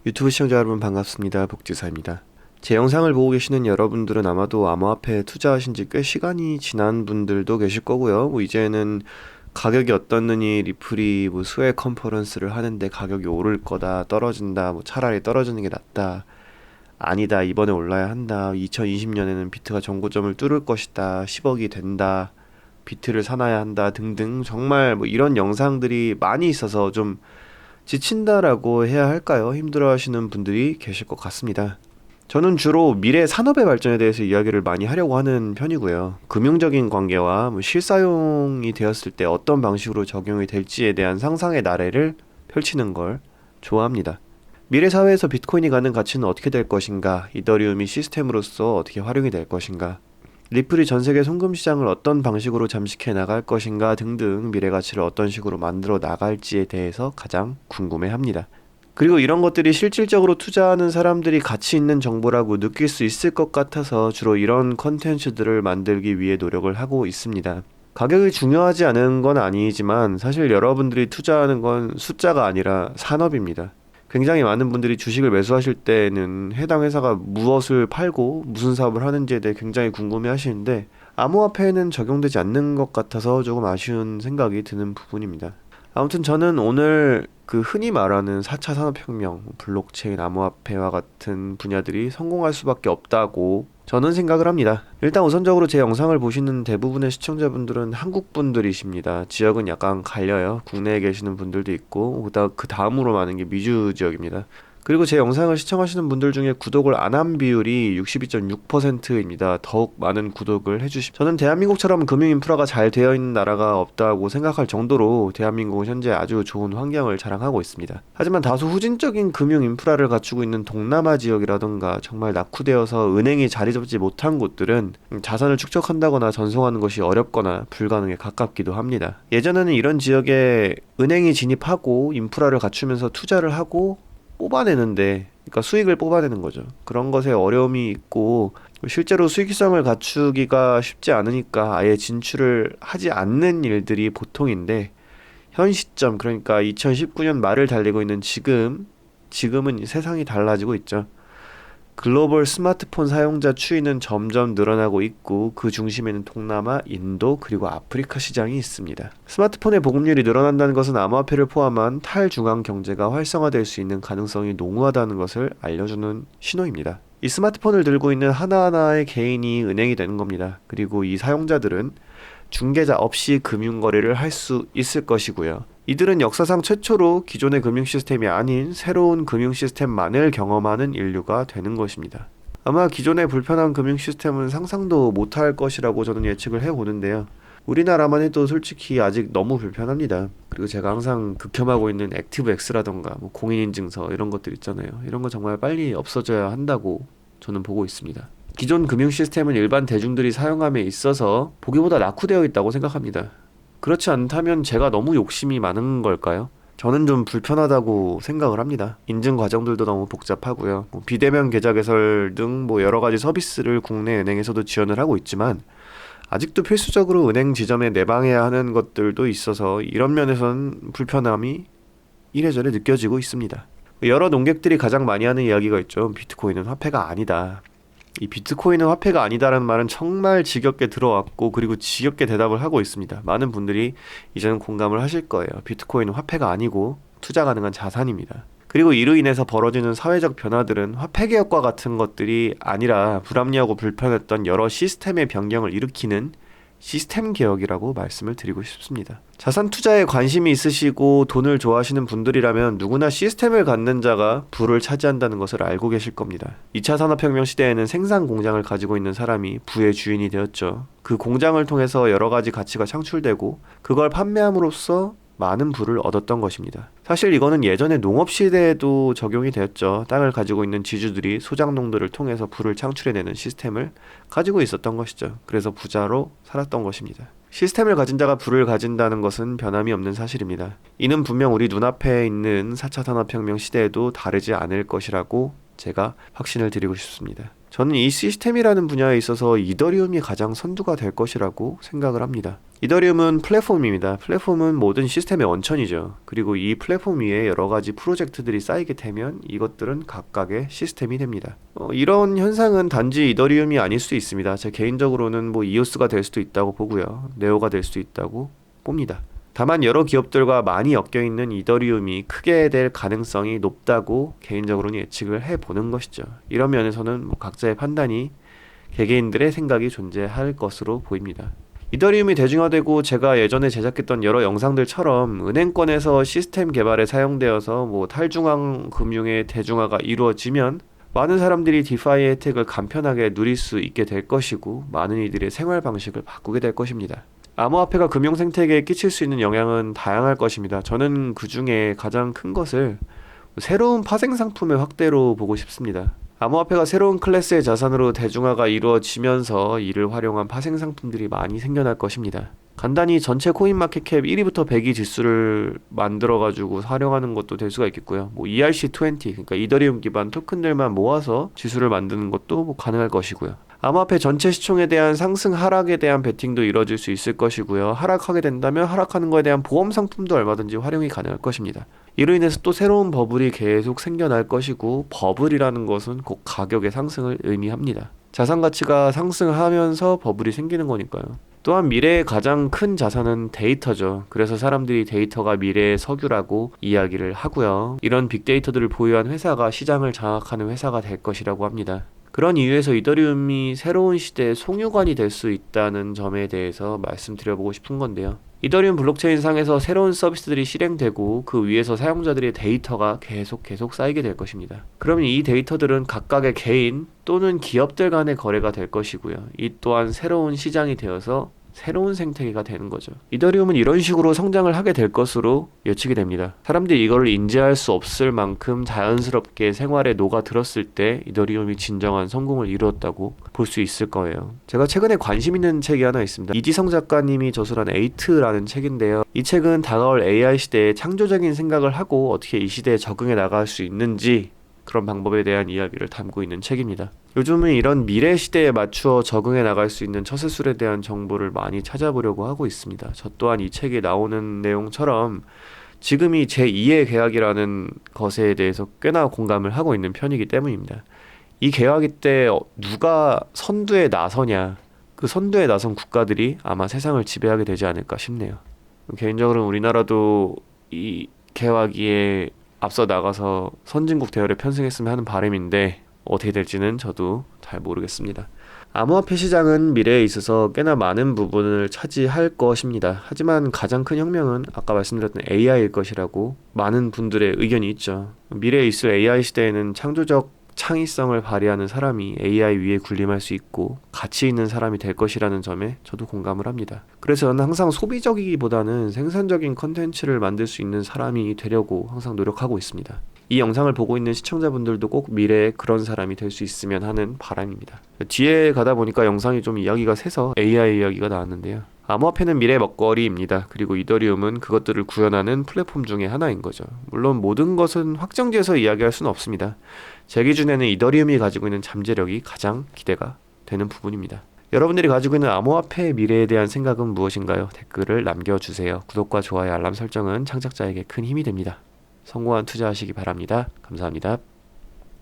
유튜브 시청자 여러분 반갑습니다. 복지사입니다. 제 영상을 보고 계시는 여러분들은 아마도 암호화폐에 투자하신 지 꽤 시간이 지난 분들도 계실 거고요. 이제는 가격이 어떻느니 리플이 수액 컨퍼런스를 하는데 가격이 오를 거다, 떨어진다, 차라리 떨어지는 게 낫다, 아니다, 이번에 올라야 한다, 2020년에는 비트가 정고점을 뚫을 것이다, 10억이 된다, 비트를 사놔야 한다 등등 정말 이런 영상들이 많이 있어서 좀 지친다라고 해야 할까요? 힘들어하시는 분들이 계실 것 같습니다. 저는 주로 미래 산업의 발전에 대해서 이야기를 많이 하려고 하는 편이고요. 금융적인 관계와 실사용이 되었을 때 어떤 방식으로 적용이 될지에 대한 상상의 나래를 펼치는 걸 좋아합니다. 미래 사회에서 비트코인이 갖는 가치는 어떻게 될 것인가? 이더리움이 시스템으로서 어떻게 활용이 될 것인가? 리플이 전 세계 송금 시장을 어떤 방식으로 잠식해 나갈 것인가 등등 미래 가치를 어떤 식으로 만들어 나갈지에 대해서 가장 궁금해합니다. 그리고 이런 것들이 실질적으로 투자하는 사람들이 가치 있는 정보라고 느낄 수 있을 것 같아서 주로 이런 컨텐츠들을 만들기 위해 노력을 하고 있습니다. 가격이 중요하지 않은 건 아니지만 사실 여러분들이 투자하는 건 숫자가 아니라 산업입니다. 굉장히 많은 분들이 주식을 매수하실 때는 해당 회사가 무엇을 팔고 무슨 사업을 하는지에 대해 굉장히 궁금해 하시는데 암호화폐에는 적용되지 않는 것 같아서 조금 아쉬운 생각이 드는 부분입니다. 아무튼 저는 오늘 흔히 말하는 4차 산업혁명, 블록체인, 암호화폐와 같은 분야들이 성공할 수밖에 없다고 저는 생각을 합니다. 일단 우선적으로 제 영상을 보시는 대부분의 시청자분들은 한국 분들이십니다. 지역은 약간 갈려요. 국내에 계시는 분들도 있고 그 다음으로 많은 게 미주 지역입니다. 그리고 제 영상을 시청하시는 분들 중에 구독을 안 한 비율이 62.6%입니다. 더욱 많은 구독을 해주십. 저는 대한민국처럼 금융 인프라가 잘 되어 있는 나라가 없다고 생각할 정도로 대한민국은 현재 아주 좋은 환경을 자랑하고 있습니다. 하지만 다소 후진적인 금융 인프라를 갖추고 있는 동남아 지역이라던가 정말 낙후되어서 은행이 자리 잡지 못한 곳들은 자산을 축적한다거나 전송하는 것이 어렵거나 불가능에 가깝기도 합니다. 예전에는 이런 지역에 은행이 진입하고 인프라를 갖추면서 투자를 하고 뽑아내는데, 그러니까 수익을 뽑아내는 거죠. 그런 것에 어려움이 있고 실제로 수익성을 갖추기가 쉽지 않으니까 아예 진출을 하지 않는 일들이 보통인데, 현 시점, 그러니까 2019년 말을 달리고 있는 지금은 세상이 달라지고 있죠. 글로벌 스마트폰 사용자 추이는 점점 늘어나고 있고 그 중심에는 동남아, 인도, 그리고 아프리카 시장이 있습니다. 스마트폰의 보급률이 늘어난다는 것은 암호화폐를 포함한 탈중앙 경제가 활성화될 수 있는 가능성이 농후하다는 것을 알려주는 신호입니다. 이 스마트폰을 들고 있는 하나하나의 개인이 은행이 되는 겁니다. 그리고 이 사용자들은 중개자 없이 금융거래를 할 수 있을 것이고요. 이들은 역사상 최초로 기존의 금융 시스템이 아닌 새로운 금융 시스템만을 경험하는 인류가 되는 것입니다. 아마 기존의 불편한 금융 시스템은 상상도 못할 것이라고 저는 예측을 해보는데요. 우리나라만 해도 솔직히 아직 너무 불편합니다. 그리고 제가 항상 극혐하고 있는 액티브엑스라던가 공인인증서 이런 것들 있잖아요. 이런 거 정말 빨리 없어져야 한다고 저는 보고 있습니다. 기존 금융 시스템은 일반 대중들이 사용함에 있어서 보기보다 낙후되어 있다고 생각합니다. 그렇지 않다면 제가 너무 욕심이 많은 걸까요? 저는 좀 불편하다고 생각을 합니다. 인증 과정들도 너무 복잡하고요. 비대면 계좌 개설 등 여러 가지 서비스를 국내 은행에서도 지원을 하고 있지만 아직도 필수적으로 은행 지점에 내방해야 하는 것들도 있어서 이런 면에서는 불편함이 이래저래 느껴지고 있습니다. 여러 논객들이 가장 많이 하는 이야기가 있죠. 비트코인은 화폐가 아니다. 이 비트코인은 화폐가 아니다라는 말은 정말 지겹게 들어왔고 그리고 지겹게 대답을 하고 있습니다. 많은 분들이 이제는 공감을 하실 거예요. 비트코인은 화폐가 아니고 투자 가능한 자산입니다. 그리고 이로 인해서 벌어지는 사회적 변화들은 화폐 개혁과 같은 것들이 아니라 불합리하고 불편했던 여러 시스템의 변경을 일으키는 시스템 개혁이라고 말씀을 드리고 싶습니다. 자산 투자에 관심이 있으시고 돈을 좋아하시는 분들이라면 누구나 시스템을 갖는 자가 부를 차지한다는 것을 알고 계실 겁니다. 2차 산업혁명 시대에는 생산 공장을 가지고 있는 사람이 부의 주인이 되었죠. 그 공장을 통해서 여러 가지 가치가 창출되고 그걸 판매함으로써 많은 부를 얻었던 것입니다. 사실 이거는 예전에 농업시대에도 적용이 되었죠. 땅을 가지고 있는 지주들이 소작농들을 통해서 부를 창출해내는 시스템을 가지고 있었던 것이죠. 그래서 부자로 살았던 것입니다. 시스템을 가진 자가 부를 가진다는 것은 변함이 없는 사실입니다. 이는 분명 우리 눈앞에 있는 4차 산업혁명 시대에도 다르지 않을 것이라고 제가 확신을 드리고 싶습니다. 저는 이 시스템이라는 분야에 있어서 이더리움이 가장 선두가 될 것이라고 생각을 합니다. 이더리움은 플랫폼입니다. 플랫폼은 모든 시스템의 원천이죠. 그리고 이 플랫폼 위에 여러 가지 프로젝트들이 쌓이게 되면 이것들은 각각의 시스템이 됩니다. 이런 현상은 단지 이더리움이 아닐 수도 있습니다. 제 개인적으로는 뭐 이오스가 될 수도 있다고 보고요. 네오가 될 수도 있다고 봅니다. 다만 여러 기업들과 많이 엮여있는 이더리움이 크게 될 가능성이 높다고 개인적으로는 예측을 해보는 것이죠. 이런 면에서는 뭐 각자의 판단이 개개인들의 생각이 존재할 것으로 보입니다. 이더리움이 대중화되고 제가 예전에 제작했던 여러 영상들처럼 은행권에서 시스템 개발에 사용되어서 뭐 탈중앙 금융의 대중화가 이루어지면 많은 사람들이 디파이의 혜택을 간편하게 누릴 수 있게 될 것이고 많은 이들의 생활 방식을 바꾸게 될 것입니다. 암호화폐가 금융 생태계에 끼칠 수 있는 영향은 다양할 것입니다. 저는 그 중에 가장 큰 것을 새로운 파생 상품의 확대로 보고 싶습니다. 암호화폐가 새로운 클래스의 자산으로 대중화가 이루어지면서 이를 활용한 파생 상품들이 많이 생겨날 것입니다. 간단히 전체 코인마켓캡 1위부터 100위 지수를 만들어가지고 활용하는 것도 될 수가 있겠고요. 뭐 ERC20, 그러니까 이더리움 기반 토큰들만 모아서 지수를 만드는 것도 뭐 가능할 것이고요. 암호화폐 전체 시총에 대한 상승 하락에 대한 베팅도 이뤄질 수 있을 것이고요. 하락하게 된다면 하락하는 것에 대한 보험 상품도 얼마든지 활용이 가능할 것입니다. 이로 인해서 또 새로운 버블이 계속 생겨날 것이고 버블이라는 것은 꼭 가격의 상승을 의미합니다. 자산 가치가 상승하면서 버블이 생기는 거니까요. 또한 미래의 가장 큰 자산은 데이터죠. 그래서 사람들이 데이터가 미래의 석유라고 이야기를 하고요. 이런 빅데이터들을 보유한 회사가 시장을 장악하는 회사가 될 것이라고 합니다. 그런 이유에서 이더리움이 새로운 시대의 송유관이 될 수 있다는 점에 대해서 말씀드려보고 싶은 건데요. 이더리움 블록체인 상에서 새로운 서비스들이 실행되고 그 위에서 사용자들의 데이터가 계속 쌓이게 될 것입니다. 그러면 이 데이터들은 각각의 개인 또는 기업들 간의 거래가 될 것이고요. 이 또한 새로운 시장이 되어서 새로운 생태계가 되는 거죠. 이더리움은 이런 식으로 성장을 하게 될 것으로 예측이 됩니다. 사람들이 이걸 인지할 수 없을 만큼 자연스럽게 생활에 녹아들었을 때 이더리움이 진정한 성공을 이루었다고 볼 수 있을 거예요. 제가 최근에 관심 있는 책이 하나 있습니다. 이지성 작가님이 저술한 에이트라는 책인데요. 이 책은 다가올 AI 시대에 창조적인 생각을 하고 어떻게 이 시대에 적응해 나갈 수 있는지 그런 방법에 대한 이야기를 담고 있는 책입니다. 요즘은 이런 미래 시대에 맞추어 적응해 나갈 수 있는 처세술에 대한 정보를 많이 찾아보려고 하고 있습니다. 저 또한 이 책에 나오는 내용처럼 지금이 제2의 계약이라는 것에 대해서 꽤나 공감을 하고 있는 편이기 때문입니다. 이 계약이 때 누가 선두에 나서냐, 그 선두에 나선 국가들이 아마 세상을 지배하게 되지 않을까 싶네요. 개인적으로는 우리나라도 이 계약위에 앞서 나가서 선진국 대열에 편승했으면 하는 바람인데 어떻게 될지는 저도 잘 모르겠습니다. 암호화폐 시장은 미래에 있어서 꽤나 많은 부분을 차지할 것입니다. 하지만 가장 큰 혁명은 아까 말씀드렸던 AI일 것이라고 많은 분들의 의견이 있죠. 미래에 있을 AI 시대에는 창조적 창의성을 발휘하는 사람이 AI 위에 군림할 수 있고 가치 있는 사람이 될 것이라는 점에 저도 공감을 합니다. 그래서 저는 항상 소비적이기보다는 생산적인 컨텐츠를 만들 수 있는 사람이 되려고 항상 노력하고 있습니다. 이 영상을 보고 있는 시청자분들도 꼭 미래에 그런 사람이 될 수 있으면 하는 바람입니다. 뒤에 가다 보니까 영상이 좀 이야기가 새서 AI 이야기가 나왔는데요. 암호화폐는 미래의 먹거리입니다. 그리고 이더리움은 그것들을 구현하는 플랫폼 중에 하나인 거죠. 물론 모든 것은 확정지어서 이야기할 수는 없습니다. 제 기준에는 이더리움이 가지고 있는 잠재력이 가장 기대가 되는 부분입니다. 여러분들이 가지고 있는 암호화폐의 미래에 대한 생각은 무엇인가요? 댓글을 남겨주세요. 구독과 좋아요, 알람 설정은 창작자에게 큰 힘이 됩니다. 성공한 투자하시기 바랍니다. 감사합니다.